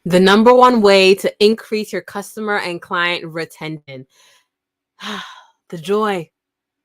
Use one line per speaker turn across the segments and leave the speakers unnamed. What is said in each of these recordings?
The number one way to increase your customer and client retention. The joy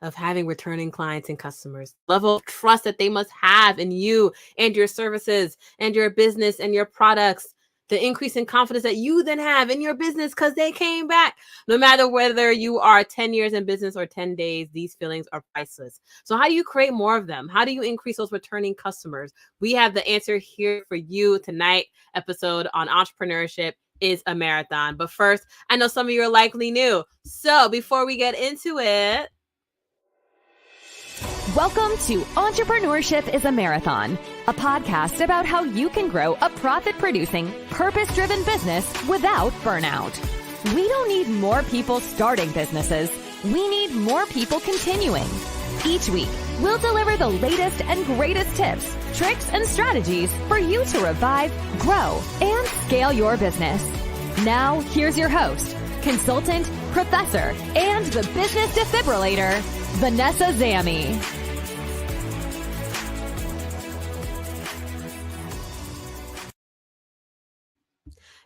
of having returning clients and customers, level of trust that they must have in you and your services and your business and your products, the increase in confidence that you then have in your business because they came back. No matter whether you are 10 years in business or 10 days, these feelings are priceless. So how do you create more of them? How do you increase those returning customers? We have the answer here for you tonight. Episode on entrepreneurship is a marathon. But first, I know some of you are likely new. So before we get into it,
welcome to Entrepreneurship is a Marathon, a podcast about how you can grow a profit-producing, purpose-driven business without burnout. We don't need more people starting businesses. We need more people continuing. Each week, we'll deliver the latest and greatest tips, tricks, and strategies for you to revive, grow, and scale your business. Now, here's your host, consultant, professor, and the business defibrillator, Vanessa Zamy.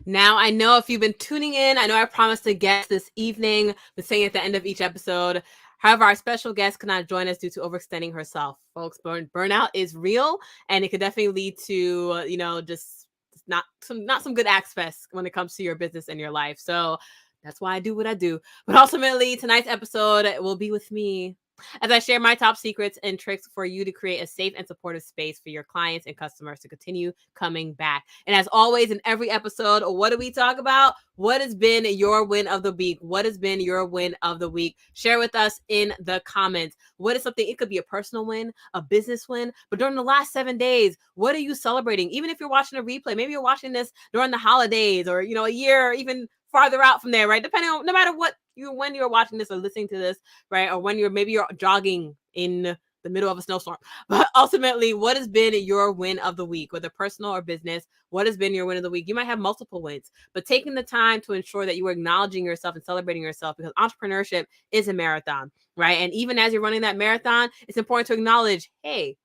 Now, I know if you've been tuning in, I know I promised a guest this evening, but saying at the end of each episode. However, our special guest cannot join us due to overextending herself. Folks, burnout is real, and it could definitely lead to, just not some good aspects when it comes to your business and your life. So that's why I do what I do. But ultimately, tonight's episode will be with me as I share my top secrets and tricks for you to create a safe and supportive space for your clients and customers to continue coming back. And as always, in every episode, what do we talk about? What has been your win of the week? What has been your win of the week? Share with us in the comments. What is something? It could be a personal win, a business win, but during the last 7 days, what are you celebrating? Even if you're watching a replay, maybe you're watching this during the holidays or, a year, even farther out from there, right? Depending on, no matter when you're watching this or listening to this, right? Or when you're jogging in the middle of a snowstorm. But ultimately, what has been your win of the week, whether personal or business? What has been your win of the week? You might have multiple wins, but taking the time to ensure that you are acknowledging yourself and celebrating yourself, because entrepreneurship is a marathon, right? And even as you're running that marathon, it's important to acknowledge, hey,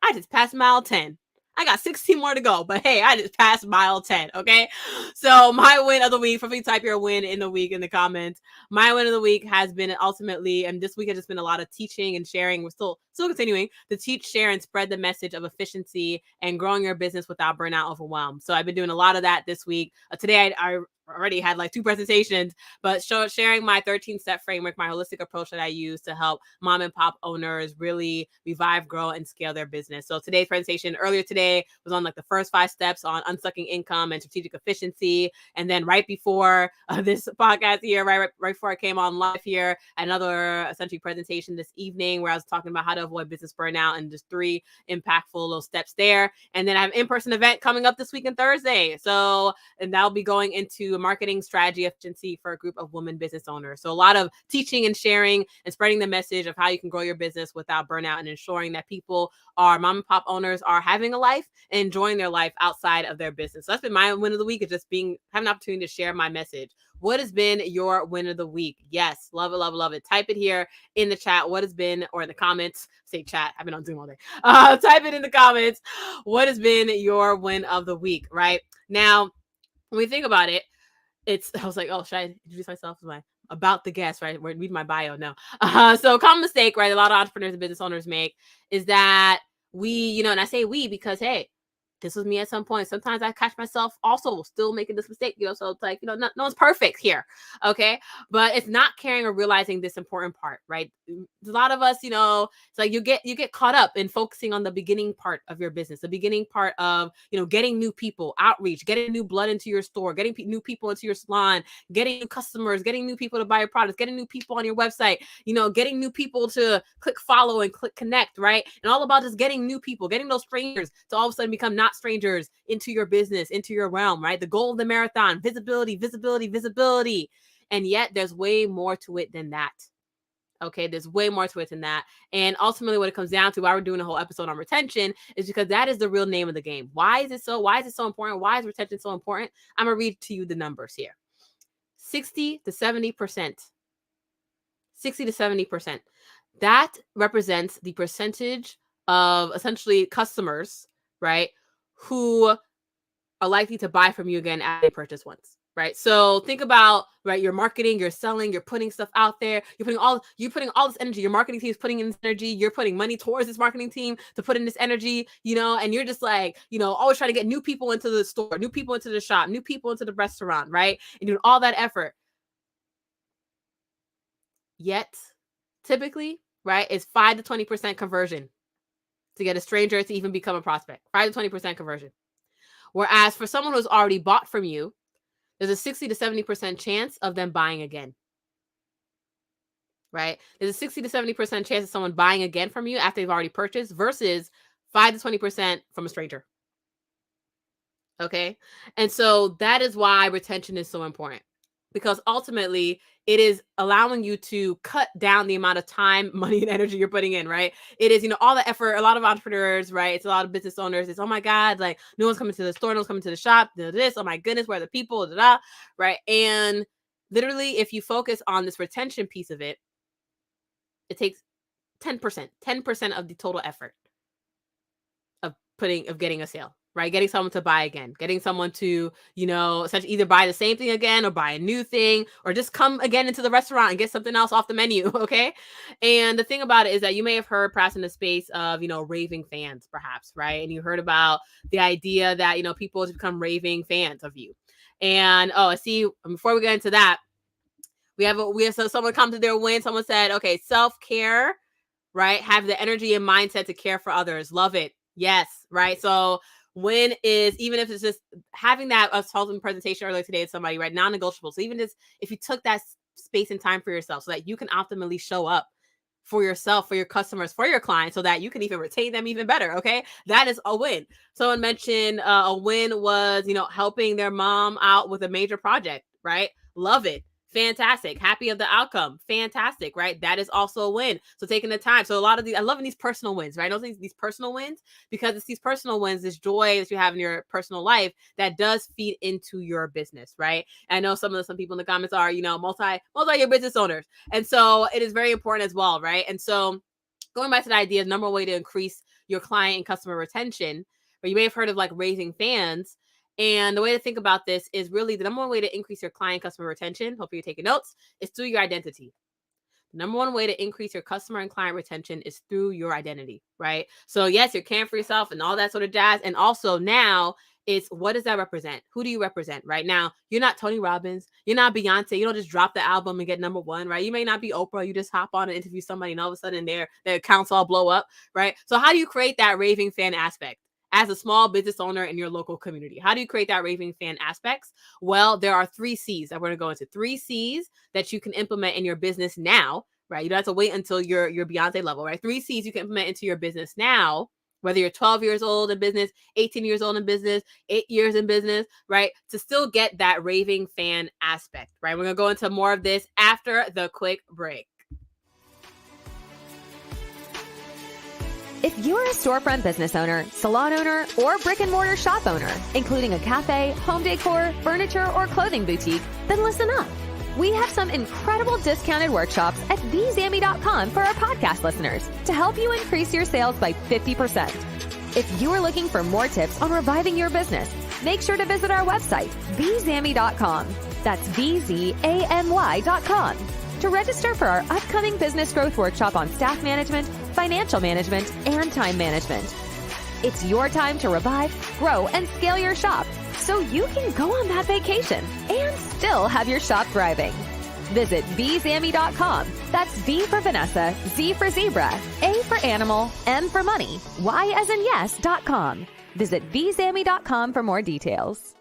I just passed mile 10. I got 16 more to go, but hey, I just passed mile 10, okay? So my win of the week, for me, type your win in the week in the comments. My win of the week has been ultimately, and this week has just been a lot of teaching and sharing. We're still continuing to teach, share, and spread the message of efficiency and growing your business without burnout, overwhelm. So I've been doing a lot of that this week. Today, I already had like 2 presentations, but sharing my 13-step framework, my holistic approach that I use to help mom and pop owners really revive, grow, and scale their business. So today's presentation earlier today was on like the first 5 steps on unsucking income and strategic efficiency. And then right before this podcast here, right before I came on live here, another essentially presentation this evening where I was talking about how to avoid business burnout and just 3 impactful little steps there. And then I have an in-person event coming up this week on Thursday. And that'll be going into marketing strategy efficiency for a group of women business owners. So a lot of teaching and sharing and spreading the message of how you can grow your business without burnout and ensuring that mom and pop owners are having a life and enjoying their life outside of their business. So that's been my win of the week, is just having an opportunity to share my message. What has been your win of the week? Yes, love it, love it, love it. Type it here in the chat. What has been, or in the comments, say chat. I've been on Zoom all day. Type it in the comments. What has been your win of the week, right? Now, when we think about it, I was like, oh, should I introduce myself as about the guest, right? Read my bio. No. So common mistake, right? A lot of entrepreneurs and business owners make is that we, and I say we because, hey, this was me at some point. Sometimes I catch myself also still making this mistake, so it's like, no one's perfect here. Okay. But it's not caring or realizing this important part, right? A lot of us, it's like you get caught up in focusing on the beginning part of your business, the beginning part of, getting new people, outreach, getting new blood into your store, getting new people into your salon, getting new customers, getting new people to buy your products, getting new people on your website, getting new people to click follow and click connect, right? And all about just getting new people, getting those strangers to all of a sudden become not strangers into your business, into your realm, right? The goal of the marathon, visibility, visibility, visibility. And yet there's way more to it than that. Okay, there's way more to it than that. And ultimately what it comes down to, why we're doing a whole episode on retention, is because that is the real name of the game. Why is it so important? Why is retention so important? I'm going to read to you the numbers here. 60 to 70%. 60 to 70%. That represents the percentage of essentially customers, right, who are likely to buy from you again after they purchase once, right? So think about, right, your marketing, you're selling, you're putting stuff out there, you're putting all this energy. Your marketing team is putting in this energy, you're putting money towards this marketing team to put in this energy, and you're just like, always trying to get new people into the store, new people into the shop, new people into the restaurant, right? And doing all that effort. Yet, typically, right, it's 5 to 20% conversion to get a stranger to even become a prospect. 5 to 20% conversion. Whereas for someone who's already bought from you, there's a 60 to 70% chance of them buying again, right? There's a 60 to 70% chance of someone buying again from you after they've already purchased versus 5 to 20% from a stranger. Okay. And so that is why retention is so important, because ultimately it is allowing you to cut down the amount of time, money, and energy you're putting in, right? It is, all the effort. A lot of entrepreneurs, right? It's a lot of business owners. It's, oh my God, like no one's coming to the store, no one's coming to the shop. This, oh my goodness, where are the people? Da, da, right? And literally, if you focus on this retention piece of it, it takes 10% of the total effort of getting a sale, right? Getting someone to buy again, getting someone to, essentially either buy the same thing again or buy a new thing or just come again into the restaurant and get something else off the menu. Okay. And the thing about it is that you may have heard perhaps in the space of, raving fans, perhaps, right? And you heard about the idea that, people just become raving fans of you. And, I see, before we get into that, we have someone come to their win. Someone said, okay, self-care, right? Have the energy and mindset to care for others. Love it. Yes, right? So win is, even if it's just having that, I was told in the presentation earlier today to somebody, right? Non-negotiable. So even just if you took that space and time for yourself so that you can optimally show up for yourself, for your customers, for your clients, so that you can even retain them even better. Okay. That is a win. Someone mentioned a win was, helping their mom out with a major project, right? Love it. Fantastic. Happy of the outcome. Fantastic, right? That is also a win. So taking the time. So a lot of these, I love these personal wins, right? I know these personal wins, because it's these personal wins, this joy that you have in your personal life that does feed into your business, right? And I know some people in the comments are, multi-year business owners. And so it is very important as well, right? And so going back to the idea, the number one way to increase your client and customer retention, but you may have heard of like raising fans. And the way to think about this is really the number one way to increase your client customer retention, hopefully you're taking notes, is through your identity. The number one way to increase your customer and client retention is through your identity, right? So yes, you're caring for yourself and all that sort of jazz. And also now it's, what does that represent? Who do you represent? Right now, you're not Tony Robbins. You're not Beyonce. You don't just drop the album and get number one, right? You may not be Oprah. You just hop on and interview somebody and all of a sudden their accounts all blow up, right? So how do you create that raving fan aspect? As a small business owner in your local community, how do you create that raving fan aspects? Well, there are 3 C's that we're going to go into. 3 C's that you can implement in your business now, right? You don't have to wait until you're Beyonce level, right? 3 C's you can implement into your business now, whether you're 12 years old in business, 18 years old in business, 8 years in business, right? To still get that raving fan aspect, right? We're going to go into more of this after the quick break.
If you're a storefront business owner, salon owner, or brick and mortar shop owner, including a cafe, home decor, furniture, or clothing boutique, then listen up. We have some incredible discounted workshops at vzamy.com for our podcast listeners to help you increase your sales by 50%. If you are looking for more tips on reviving your business, make sure to visit our website, vzamy.com. That's vzamy.com. To register for our upcoming business growth workshop on staff management, financial management, and time management. It's your time to revive, grow, and scale your shop so you can go on that vacation and still have your shop thriving. Visit vzamy.com. That's V for Vanessa, Z for zebra, A for animal, M for money, Y as in yes.com. Visit vzamy.com for more details.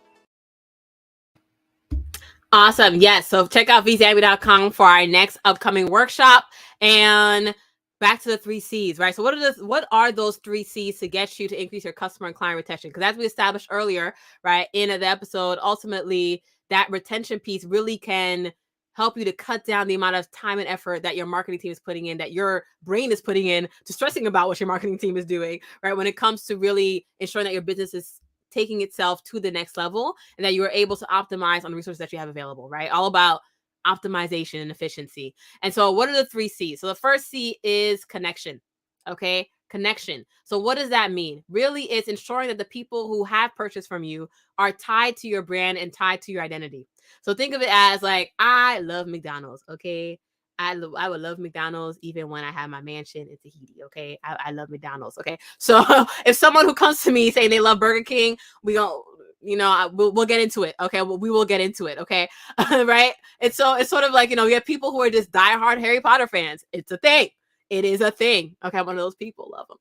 Awesome. Yes. So check out vzamy.com for our next upcoming workshop. And back to the 3 C's, right? So what are those 3 C's to get you to increase your customer and client retention? Because as we established earlier, right, in the episode, ultimately that retention piece really can help you to cut down the amount of time and effort that your marketing team is putting in, that your brain is putting in to stressing about what your marketing team is doing, right? When it comes to really ensuring that your business is taking itself to the next level and that you are able to optimize on the resources that you have available, right? All about optimization and efficiency. And so what are the 3 C's? So the first C is connection. Okay. connection. So what does that mean? Really, it's ensuring that the people who have purchased from you are tied to your brand and tied to your identity. So think of it as like, I love McDonald's, okay? I would love McDonald's even when I have my mansion in Tahiti, okay? I love McDonald's, okay? So if someone who comes to me saying they love Burger King, we go, we'll get into it, okay? We will get into it, okay? Right? And so it's sort of like, you have people who are just diehard Harry Potter fans. It's a thing. It is a thing. Okay, I'm one of those people, love them.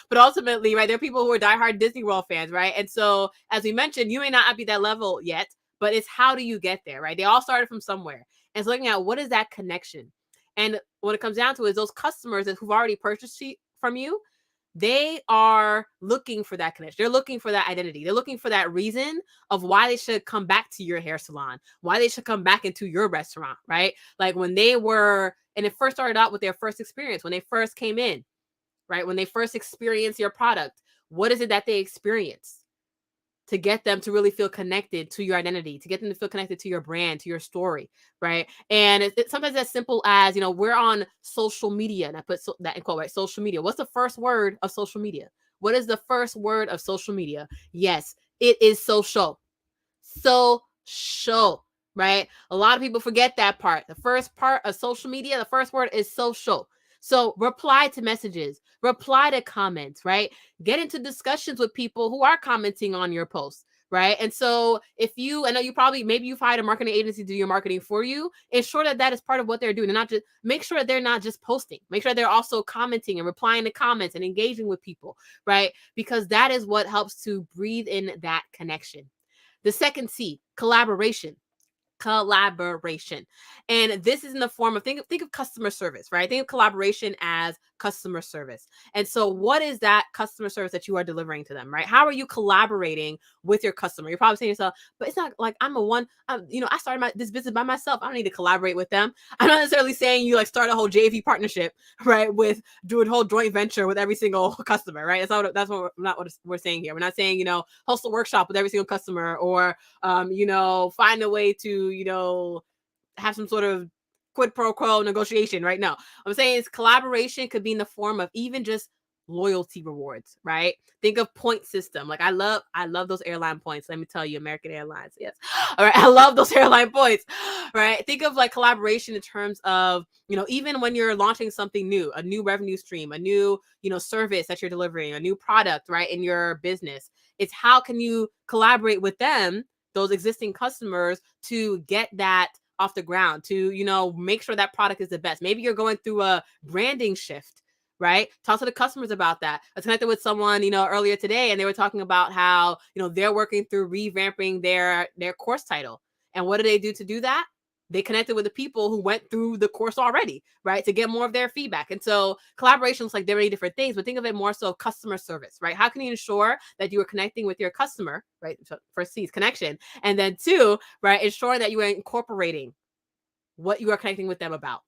But ultimately, right, there are people who are diehard Disney World fans, right? And so, as we mentioned, you may not be that level yet, but it's how do you get there, right? They all started from somewhere. And so looking at what is that connection? And what it comes down to is those customers who've already purchased from you, they are looking for that connection. They're looking for that identity. They're looking for that reason of why they should come back to your hair salon, why they should come back into your restaurant, right? Like when they were, and it first started out with their first experience, when they first came in, right? When they first experienced your product, what is it that they experienced to get them to really feel connected to your identity, to get them to feel connected to your brand, to your story, right? And it's sometimes as simple as, we're on social media, and I put that in quote, right? Social media. What's the first word of social media? What is the first word of social media? Yes, it is social. Social, right? A lot of people forget that part. The first part of social media, the first word is social. So reply to messages, reply to comments, right? Get into discussions with people who are commenting on your posts, right? And so I know maybe you've hired a marketing agency to do your marketing for you, ensure that that is part of what they're doing, and not just make sure that they're not just posting, make sure they're also commenting and replying to comments and engaging with people, right? Because that is what helps to breathe in that connection. The second C, collaboration. And this is in the form of think of customer service, right? Think of collaboration as customer service. And so what is that customer service that you are delivering to them, right? How are you collaborating with your customer? You're probably saying to yourself, but it's not like I started this business by myself. I don't need to collaborate with them. I'm not necessarily saying you like start a whole JV partnership, right? Do a whole joint venture with every single customer, right? That's not what we're saying here. We're not saying, host a workshop with every single customer, or find a way to, have some sort of quid pro quo negotiation, right? No, I'm saying is collaboration could be in the form of even just loyalty rewards, right? Think of point system. Like I love those airline points. Let me tell you, American Airlines. Yes. All right. I love those airline points, right? Think of like collaboration in terms of, even when you're launching something new, a new revenue stream, a new, service that you're delivering, a new product, right? In your business. It's how can you collaborate with them, those existing customers, to get that off the ground, to, make sure that product is the best. Maybe you're going through a branding shift, right? Talk to the customers about that. I was connected with someone, earlier today, and they were talking about how, they're working through revamping their course title. And what do they do to do that? They connected with the people who went through the course already, right? To get more of their feedback. And so collaboration looks like there are many different things, but think of it more so customer service, right? How can you ensure that you are connecting with your customer, right? So first C is connection. And then two, right, ensuring that you are incorporating what you are connecting with them about.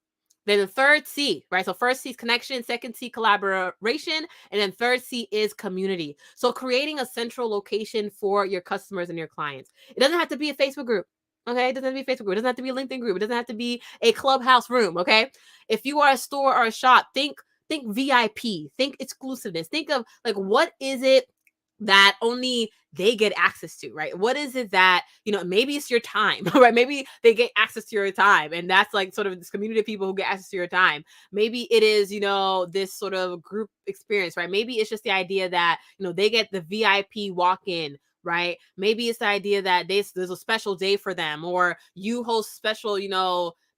Then the third C, right? So first C is connection, second C, collaboration, and then third C is community. So creating a central location for your customers and your clients. It doesn't have to be a Facebook group. Okay, it doesn't have to be a Facebook group. It doesn't have to be a LinkedIn group. It doesn't have to be a Clubhouse room. Okay, if you are a store or a shop, think VIP, think exclusiveness. Think of like what is it that only they get access to, right? What is it that, maybe it's your time, right? Maybe they get access to your time, and that's like sort of this community of people who get access to your time. Maybe it is, this sort of group experience, right? Maybe it's just the idea that, they get the VIP walk-in, right? Maybe it's the idea that there's a special day for them, or you host special,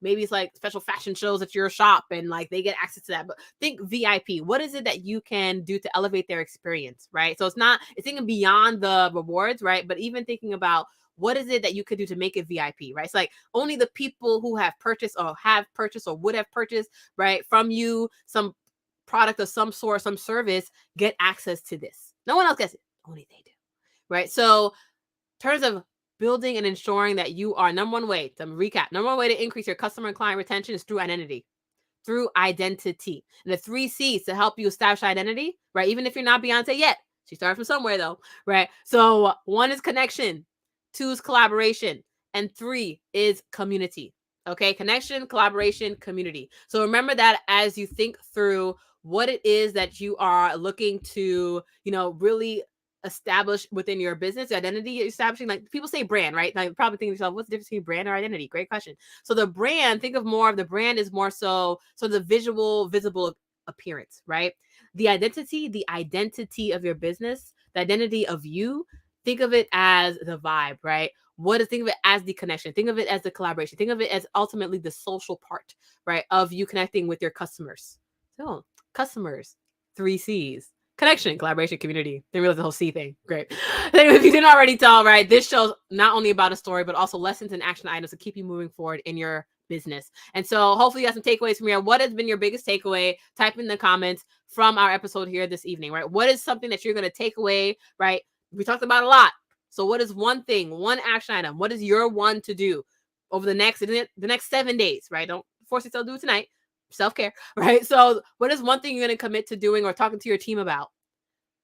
maybe it's like special fashion shows at your shop and like they get access to that. But think VIP. What is it that you can do to elevate their experience, right? So it's thinking beyond the rewards, right? But even thinking about what is it that you could do to make it VIP, right? It's like only the people who have purchased or would have purchased, right, from you some product of some sort, some service, get access to this. No one else gets it. Only they do, right? So in terms of building and ensuring that you are number one way to increase your customer and client retention is through identity. And the 3 C's to help you establish identity, right? Even if you're not Beyonce yet, she started from somewhere though, right? So 1 is connection, 2 is collaboration, and 3 is community. Okay, connection, collaboration, community. So remember that as you think through what it is that you are looking to, really establish within your business identity you're establishing. Like people say brand, right? Like probably think to yourself, what's the difference between brand or identity? Great question. So the brand, think of more of the brand is more so the visible appearance, right? The identity of your business, the identity of you, think of it as the vibe, right? Think of it as the connection, think of it as the collaboration, think of it as ultimately the social part, right, of you connecting with your customers. So customers, 3 C's: connection, collaboration, community. They realize the whole C thing. Great. If you didn't already tell, right, this show's not only about a story, but also lessons and action items to keep you moving forward in your business. And so hopefully you have some takeaways from here. What has been your biggest takeaway? Type in the comments from our episode here this evening, right? What is something that you're going to take away, right? We talked about a lot. So what is one thing, one action item? What is your one to do over the next 7 days, right? Don't force yourself to do it tonight. Self-care, right? So what is one thing you're going to commit to doing or talking to your team about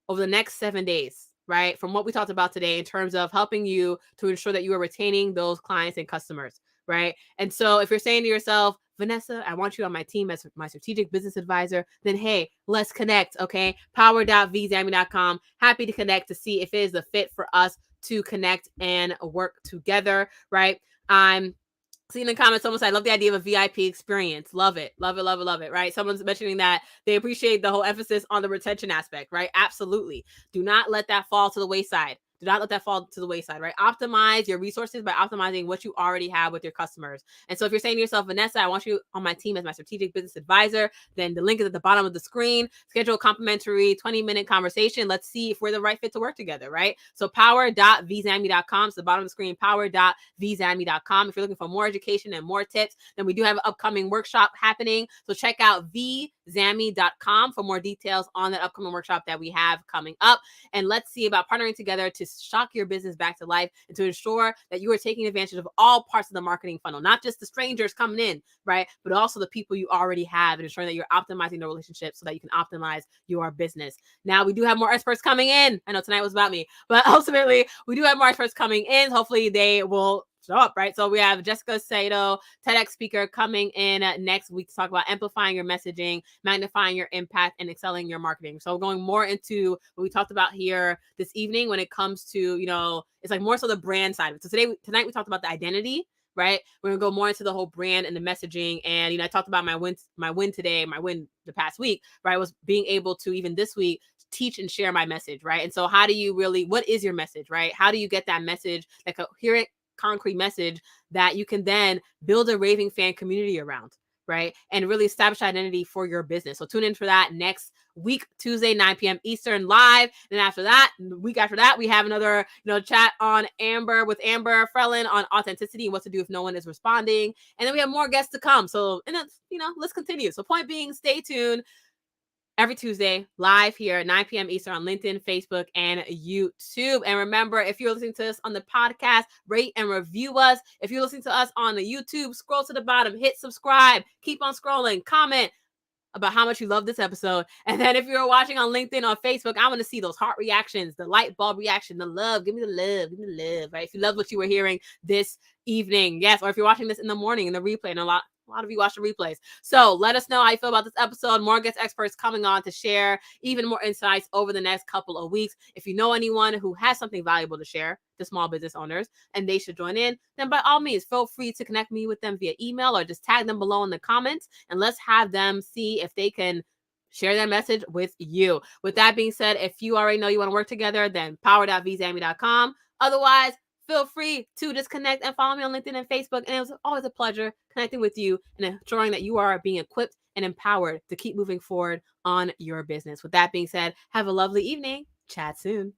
over the next 7 days, right? From what we talked about today in terms of helping you to ensure that you are retaining those clients and customers, right? And so if you're saying to yourself, Vanessa, I want you on my team as my strategic business advisor, then hey, let's connect, okay? power.vzamy.com. Happy to connect to see if it is a fit for us to connect and work together, right? I'm seeing in the comments, someone said, I love the idea of a VIP experience. Love it. Love it, love it, love it, right? Someone's mentioning that they appreciate the whole emphasis on the retention aspect, right? Absolutely. Do not let that fall to the wayside. Do not let that fall to the wayside, right? Optimize your resources by optimizing what you already have with your customers. And so if you're saying to yourself, Vanessa, I want you on my team as my strategic business advisor, then the link is at the bottom of the screen. Schedule a complimentary 20-minute conversation. Let's see if we're the right fit to work together, right? So power.vzamy.com. So the bottom of the screen, power.vzamy.com. If you're looking for more education and more tips, then we do have an upcoming workshop happening. So check out vzamy.com for more details on that upcoming workshop that we have coming up. And let's see about partnering together to shock your business back to life and to ensure that you are taking advantage of all parts of the marketing funnel, not just the strangers coming in, right? But also the people you already have, and ensuring that you're optimizing the relationship so that you can optimize your business. Now, we do have more experts coming in. I know tonight was about me, but ultimately we do have more experts coming in. Hopefully they will show up, right? So we have Jessica Sato, TEDx speaker, coming in next week to talk about amplifying your messaging, magnifying your impact, and excelling your marketing. So going more into what we talked about here this evening when it comes to, it's like more so the brand side of it. So tonight we talked about the identity, right? We're gonna go more into the whole brand and the messaging. And I talked about my win the past week, right? Was being able to even this week teach and share my message, right? And so how do you what is your message, right? How do you get that message, that coherent, concrete message that you can then build a raving fan community around, right? And really establish identity for your business. So tune in for that next week, Tuesday, 9 p.m. Eastern live. And after that, the week after that, we have another, chat on with Amber Frelin on authenticity and what to do if no one is responding. And then we have more guests to come. So, and that's, let's continue. So point being, stay tuned. Every Tuesday, live here at 9 p.m. Eastern on LinkedIn, Facebook, and YouTube. And remember, if you're listening to us on the podcast, rate and review us. If you're listening to us on the YouTube, scroll to the bottom, hit subscribe, keep on scrolling, comment about how much you love this episode. And then if you're watching on LinkedIn or Facebook, I want to see those heart reactions, the light bulb reaction, the love. Give me the love, right? If you love what you were hearing this evening, yes. Or if you're watching this in the morning in the replay, and a lot of you watch the replays. So let us know how you feel about this episode. More guest experts coming on to share even more insights over the next couple of weeks. If you know anyone who has something valuable to share to small business owners and they should join in, then by all means, feel free to connect me with them via email or just tag them below in the comments, and let's have them see if they can share their message with you. With that being said, if you already know you want to work together, then power.vzamy.com. Otherwise, feel free to disconnect and follow me on LinkedIn and Facebook. And it was always a pleasure connecting with you and ensuring that you are being equipped and empowered to keep moving forward on your business. With that being said, have a lovely evening. Chat soon.